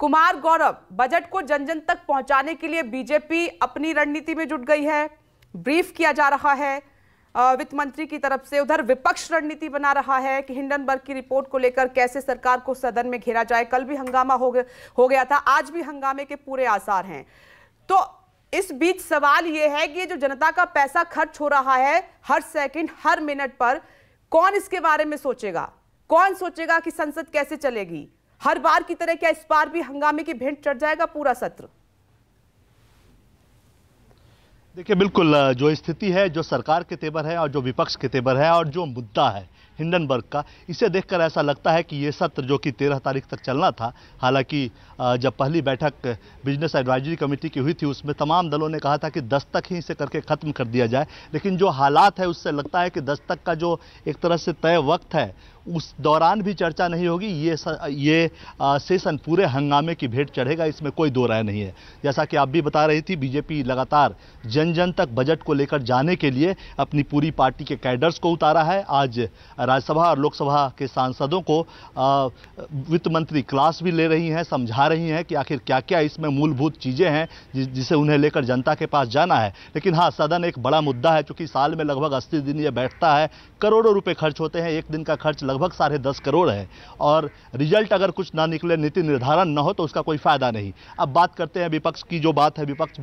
Kumar Gaurav, budget को जन जन तक पहुंचाने के लिए बीजेपी अपनी रणनीति में जुट गई है। ब्रीफ किया जा रहा है वित्त मंत्री की तरफ से। उधर विपक्ष रणनीति बना रहा है कि हिंडनबर्ग की रिपोर्ट को लेकर कैसे सरकार को सदन में घेरा जाए। कल भी हंगामा हो गया था, आज भी हंगामे के पूरे आसार हैं। तो इस बीच सवाल यह है कि जो जनता का पैसा खर्च हो रहा है हर सेकंड हर मिनट पर, कौन इसके बारे में सोचेगा? कौन सोचेगा कि संसद कैसे चलेगी? हर बार की तरह क्या इस बार भी हंगामे की भेंट चढ़ जाएगा पूरा सत्र? देखिए, बिल्कुल जो स्थिति है, जो सरकार के तेवर है और जो विपक्ष के तेवर है और जो मुद्दा है हिंडनबर्ग का, इसे देखकर ऐसा लगता है कि ये सत्र जो कि 13 तारीख तक चलना था, हालांकि जब पहली बैठक बिजनेस एडवाइजरी कमेटी की हुई थी उसमें तमाम दलों ने कहा था कि 10 तक ही इसे करके ख़त्म कर दिया जाए, लेकिन जो हालात है उससे लगता है कि 10 तक का जो एक तरह से तय वक्त है उस दौरान भी चर्चा नहीं होगी। ये सेशन पूरे हंगामे की भेंट चढ़ेगा, इसमें कोई दो राय नहीं है। जैसा कि आप भी बता रही थी, बीजेपी लगातार जन जन तक बजट को लेकर जाने के लिए अपनी पूरी पार्टी के कैडर्स को उतारा है। आज राज्यसभा और लोकसभा के सांसदों को वित्त मंत्री क्लास भी ले रही हैं, समझा रही हैं कि आखिर क्या क्या इसमें मूलभूत चीज़ें हैं जिसे उन्हें लेकर जनता के पास जाना है। लेकिन हाँ, सदन एक बड़ा मुद्दा है, चूँकि साल में लगभग 80 दिन ये बैठता है, करोड़ों रुपए खर्च होते हैं, एक दिन का खर्च लगभग 10.5 करोड़ है और रिजल्ट अगर कुछ ना निकले, नीति निर्धारण न हो तो उसका कोई फायदा नहीं। अब बात करते हैं विपक्ष की। जो बात है, विपक्ष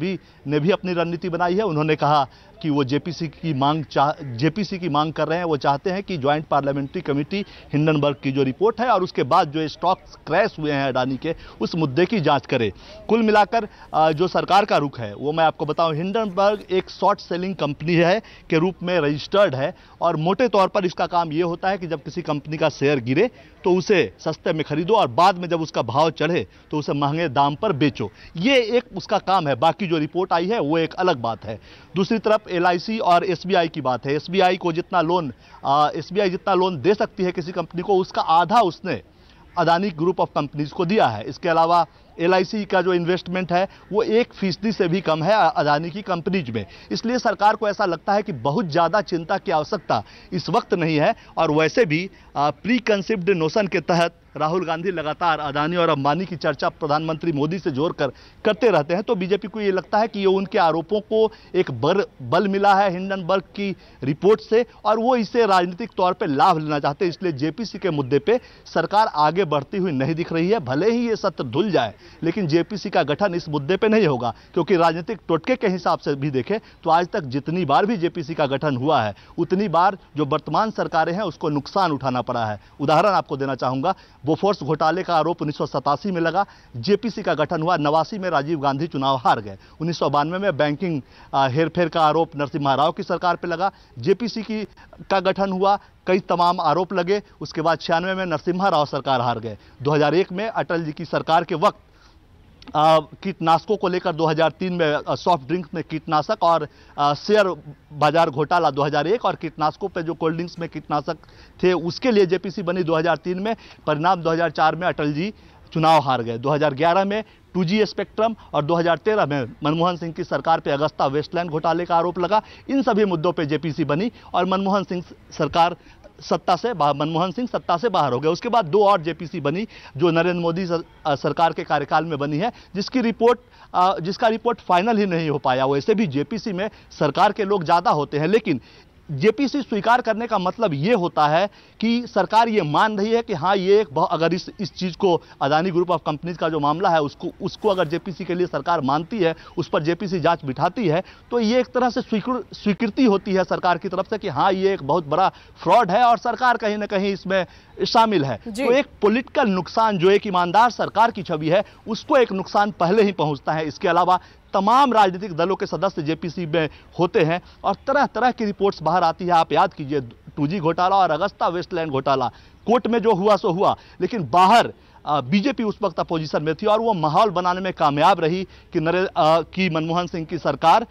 ने भी अपनी रणनीति बनाई है। उन्होंने कहा कि वो जेपीसी की मांग कर रहे हैं। वो चाहते हैं कि ज्वाइंट पार्लियामेंट्री कमेटी हिंडनबर्ग की जो रिपोर्ट है और उसके बाद जो स्टॉक्स क्रैश हुए हैं अडानी के, उस मुद्दे की जांच करे। कुल मिलाकर जो सरकार का रुख है वो मैं आपको बताऊं, हिंडनबर्ग एक शॉर्ट सेलिंग कंपनी है के रूप में रजिस्टर्ड है और मोटे तौर पर इसका काम ये होता है कि जब किसी कंपनी का शेयर गिरे तो उसे सस्ते में खरीदो और बाद में जब उसका भाव चढ़े तो उसे महंगे दाम पर बेचो। ये एक उसका काम है। बाकी जो रिपोर्ट आई है वो एक अलग बात है। दूसरी तरफ एलआईसी और एसबीआई की बात है। एसबीआई जितना लोन दे सकती है किसी कंपनी को, उसका आधा उसने अदानी ग्रुप ऑफ कंपनीज को दिया है। इसके अलावा एलआईसी का जो इन्वेस्टमेंट है वो 1% से भी कम है अदानी की कंपनीज में। इसलिए सरकार को ऐसा लगता है कि बहुत ज़्यादा चिंता की आवश्यकता इस वक्त नहीं है। और वैसे भी प्री कंसीव्ड नोशन के तहत राहुल गांधी लगातार अदानी और अंबानी की चर्चा प्रधानमंत्री मोदी से जोड़कर करते रहते हैं। तो बीजेपी को ये लगता है कि ये उनके आरोपों को एक बल मिला है हिंडनबर्ग की रिपोर्ट से और वो इसे राजनीतिक तौर पे लाभ लेना चाहते हैं। इसलिए जेपीसी के मुद्दे पे सरकार आगे बढ़ती हुई नहीं दिख रही है। भले ही ये सत्र धुल जाए, लेकिन जेपीसी का गठन इस मुद्दे पे नहीं होगा, क्योंकि राजनीतिक टोटके के हिसाब से भी देखें तो आज तक जितनी बार भी जेपीसी का गठन हुआ है उतनी बार जो वर्तमान सरकारें हैं उसको नुकसान उठाना पड़ा है। उदाहरण आपको देना चाहूंगा, बोफोर्स घोटाले का आरोप 1987 में लगा, जेपीसी का गठन हुआ। 89 में राजीव गांधी चुनाव हार गए। 1992 में बैंकिंग हेरफेर का आरोप नरसिम्हा राव की सरकार पे लगा, जेपीसी का गठन हुआ, कई तमाम आरोप लगे। उसके बाद 96 में नरसिम्हा राव सरकार हार गए। 2001 में अटल जी की सरकार के वक्त कीटनाशकों को लेकर 2003 में सॉफ्ट ड्रिंक्स में कीटनाशक और शेयर बाजार घोटाला 2001 और कीटनाशकों पे जो कोल्ड ड्रिंक्स में कीटनाशक थे उसके लिए जेपीसी बनी 2003 में। परिणाम 2004 में अटल जी चुनाव हार गए। 2011 में 2G स्पेक्ट्रम और 2013 में मनमोहन सिंह की सरकार पे अगस्ता वेस्टलैंड घोटाले का आरोप लगा। इन सभी मुद्दों पे जेपीसी बनी और मनमोहन सिंह सत्ता से बाहर हो गए। उसके बाद 2 और जेपीसी बनी जो नरेंद्र मोदी सरकार के कार्यकाल में बनी है, जिसका रिपोर्ट फाइनल ही नहीं हो पाया। वैसे भी जेपीसी में सरकार के लोग ज़्यादा होते हैं, लेकिन जेपीसी स्वीकार करने का मतलब ये होता है कि सरकार ये मान रही है कि हाँ, ये अगर इस चीज़ को अदानी ग्रुप ऑफ कंपनीज का जो मामला है उसको अगर जेपीसी के लिए सरकार मानती है, उस पर जेपीसी जांच बिठाती है, तो ये एक तरह से स्वीकृति होती है सरकार की तरफ से कि हाँ, ये एक बहुत बड़ा फ्रॉड है और सरकार कहीं ना कहीं इसमें शामिल है। तो एक पॉलिटिकल नुकसान जो एक ईमानदार सरकार की छवि है उसको एक नुकसान पहले ही पहुंचता है। इसके अलावा तमाम राजनीतिक दलों के सदस्य जेपीसी में होते हैं और तरह तरह की रिपोर्ट्स बाहर आती है। आप याद कीजिए 2G घोटाला और अगस्ता वेस्टलैंड घोटाला, कोर्ट में जो हुआ सो हुआ, लेकिन बाहर बीजेपी उस वक्त अपोजिशन में थी और वो माहौल बनाने में कामयाब रही कि मनमोहन सिंह की सरकार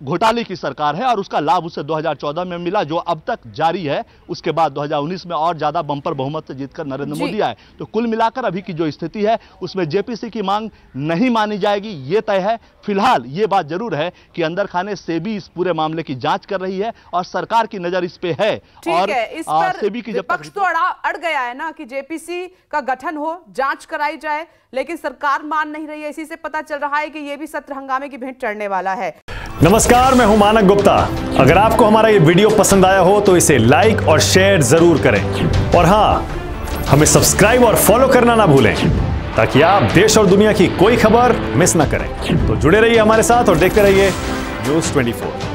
घोटाले की सरकार है और उसका लाभ उसे 2014 में मिला, जो अब तक जारी है। उसके बाद 2019 में और ज्यादा बंपर बहुमत से जीतकर नरेंद्र मोदी आए। तो कुल मिलाकर अभी की जो स्थिति है उसमें जेपीसी की मांग नहीं मानी जाएगी, ये तय है। फिलहाल ये बात जरूर है कि अंदर खाने सेबी इस पूरे मामले की जांच कर रही है और सरकार की नजर इस पे है। और इस पर सेबी की विपक्ष तो अड़ गया है ना कि जेपीसी का गठन हो, जांच कराई जाए, लेकिन सरकार मान नहीं रही है। इसी से पता चल रहा है कि यह भी सत्र हंगामे की भेंट चढ़ने वाला है। नमस्कार, मैं हूं मानक गुप्ता। अगर आपको हमारा ये वीडियो पसंद आया हो तो इसे लाइक और शेयर जरूर करें और हां, हमें सब्सक्राइब और फॉलो करना ना भूलें ताकि आप देश और दुनिया की कोई खबर मिस ना करें। तो जुड़े रहिए हमारे साथ और देखते रहिए न्यूज़ 24।